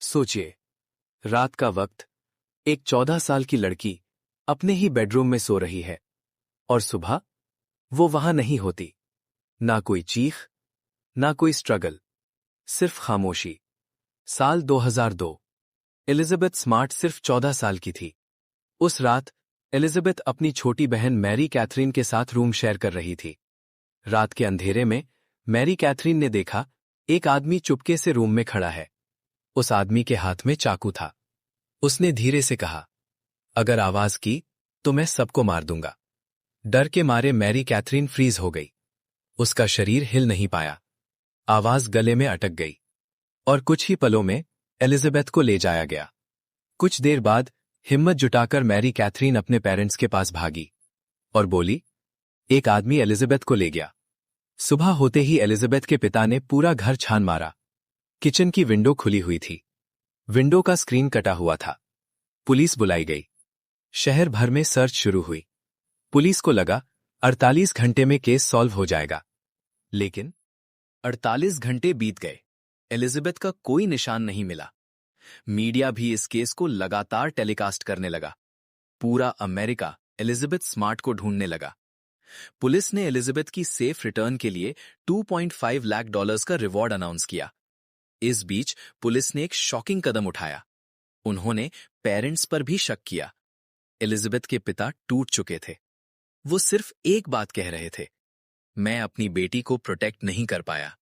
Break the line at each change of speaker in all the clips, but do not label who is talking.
सोचिए, रात का वक्त, एक 14 साल की लड़की अपने ही बेडरूम में सो रही है और सुबह वो वहां नहीं होती। ना कोई चीख, ना कोई स्ट्रगल, सिर्फ खामोशी। साल 2002। एलिजाबेथ स्मार्ट सिर्फ 14 साल की थी। उस रात एलिजाबेथ अपनी छोटी बहन मैरी कैथरीन के साथ रूम शेयर कर रही थी। रात के अंधेरे में मैरी कैथरीन ने देखा, एक आदमी चुपके से रूम में खड़ा है। उस आदमी के हाथ में चाकू था। उसने धीरे से कहा, अगर आवाज की तो मैं सबको मार दूंगा। डर के मारे मैरी कैथरीन फ्रीज हो गई। उसका शरीर हिल नहीं पाया। आवाज गले में अटक गई और कुछ ही पलों में एलिजाबेथ को ले जाया गया। कुछ देर बाद हिम्मत जुटाकर मैरी कैथरीन अपने पेरेंट्स के पास भागी और बोली, एक आदमी एलिजाबेथ को ले गया। सुबह होते ही एलिजाबेथ के पिता ने पूरा घर छान मारा। किचन की विंडो खुली हुई थी। विंडो का स्क्रीन कटा हुआ था। पुलिस बुलाई गई। शहर भर में सर्च शुरू हुई। पुलिस को लगा 48 घंटे में केस सॉल्व हो जाएगा, लेकिन 48 घंटे बीत गए। एलिजाबेथ का कोई निशान नहीं मिला। मीडिया भी इस केस को लगातार टेलीकास्ट करने लगा। पूरा अमेरिका एलिजाबेथ स्मार्ट को ढूंढने लगा। पुलिस ने एलिजाबेथ की सेफ रिटर्न के लिए $2.5 लाख का रिवॉर्ड अनाउंस किया। इस बीच पुलिस ने एक शॉकिंग कदम उठाया। उन्होंने पेरेंट्स पर भी शक किया। एलिजाबेथ के पिता टूट चुके थे। वो सिर्फ एक बात कह रहे थे, मैं अपनी बेटी को प्रोटेक्ट नहीं कर पाया।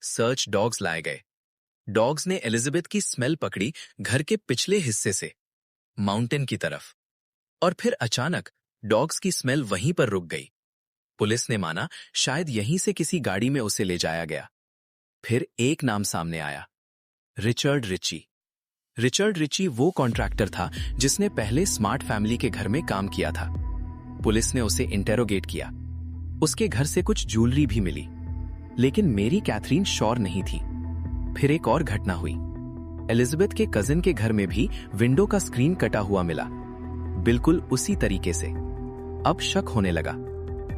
सर्च डॉग्स लाए गए। डॉग्स ने एलिजाबेथ की स्मेल पकड़ी घर के पिछले हिस्से से, माउंटेन की तरफ, और फिर अचानक डॉग्स की स्मेल वहीं पर रुक गई। पुलिस ने माना शायद यहीं से किसी गाड़ी में उसे ले जाया गया। फिर एक नाम सामने आया, रिचर्ड रिची। रिचर्ड रिची वो कॉन्ट्रैक्टर था जिसने पहले स्मार्ट फैमिली के घर में काम किया था। पुलिस ने उसे इंटेरोगेट किया। उसके घर से कुछ ज्वेलरी भी मिली, लेकिन मेरी कैथरीन श्योर नहीं थी। फिर एक और घटना हुई। एलिजाबेथ के कजिन के घर में भी विंडो का स्क्रीन कटा हुआ मिला, बिल्कुल उसी तरीके से। अब शक होने लगा,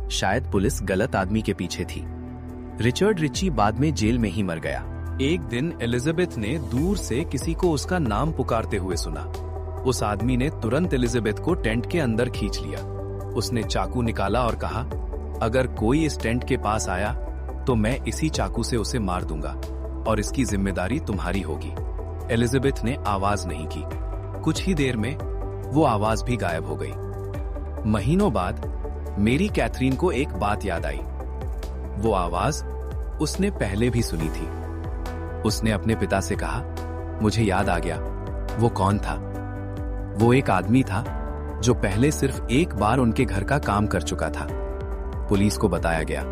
शायद पुलिस गलत आदमी के पीछे थी। रिचर्ड रिची बाद में जेल में ही मर गया।
एक दिन एलिजाबेथ ने दूर से किसी को उसका नाम पुकारते हुए सुना। उस आदमी ने तुरंत एलिजाबेथ को टेंट के अंदर खींच लिया। उसने चाकू निकाला और कहा, अगर कोई इस टेंट के पास आया तो मैं इसी चाकू से उसे मार दूंगा और इसकी जिम्मेदारी तुम्हारी होगी। एलिजाबेथ ने आवाज नहीं की। कुछ ही देर में वो आवाज भी गायब हो गई। महीनों बाद मेरी कैथरीन को एक बात याद आई। वो आवाज उसने पहले भी सुनी थी। उसने अपने पिता से कहा, मुझे याद आ गया, वो कौन था। वो एक आदमी था जो पहले सिर्फ एक बार उनके घर का काम कर चुका था। पुलिस को बताया गया।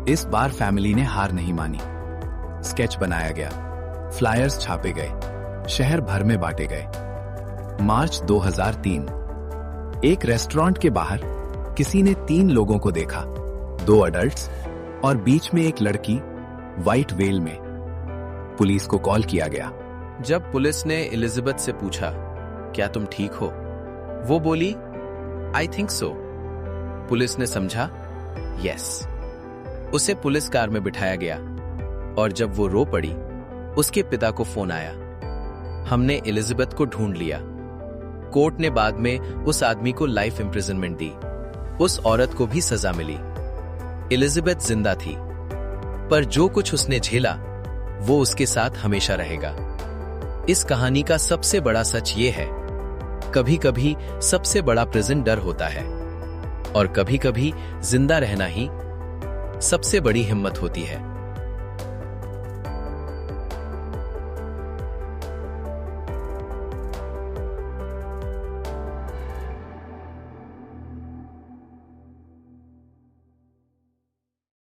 इस बार फैमिली ने हार नहीं मानी। स्केच बनाया गया, फ्लायर्स छापे गए, शहर भर में बांटे गए। मार्च 2003, एक रेस्टोरेंट के बाहर किसी ने 3 लोगों को देखा, 2 अडल्ट्स और बीच में एक लड़की व्हाइट वेल में। पुलिस को कॉल किया गया।
जब पुलिस ने एलिजाबेथ से पूछा, क्या तुम ठीक हो, वो बोली, आई थिंक सो। पुलिस ने समझा, यस। उसे पुलिस कार में बिठाया गया और जब वो रो पड़ी, उसके पिता को फोन आया। हमने एलिजाबेथ को ढूंढ लिया। कोर्ट ने बाद में उस आदमी को लाइफ इंप्रिजनमेंट दी। उस औरत को भी सजा मिली। एलिजाबेथ जिंदा थी, पर जो कुछ उसने झेला वो उसके साथ हमेशा रहेगा। इस कहानी का सबसे बड़ा सच ये है, कभी कभी सबसे बड़ा प्रिजन डर होता है और कभी कभी जिंदा रहना ही सबसे बड़ी हिम्मत होती है।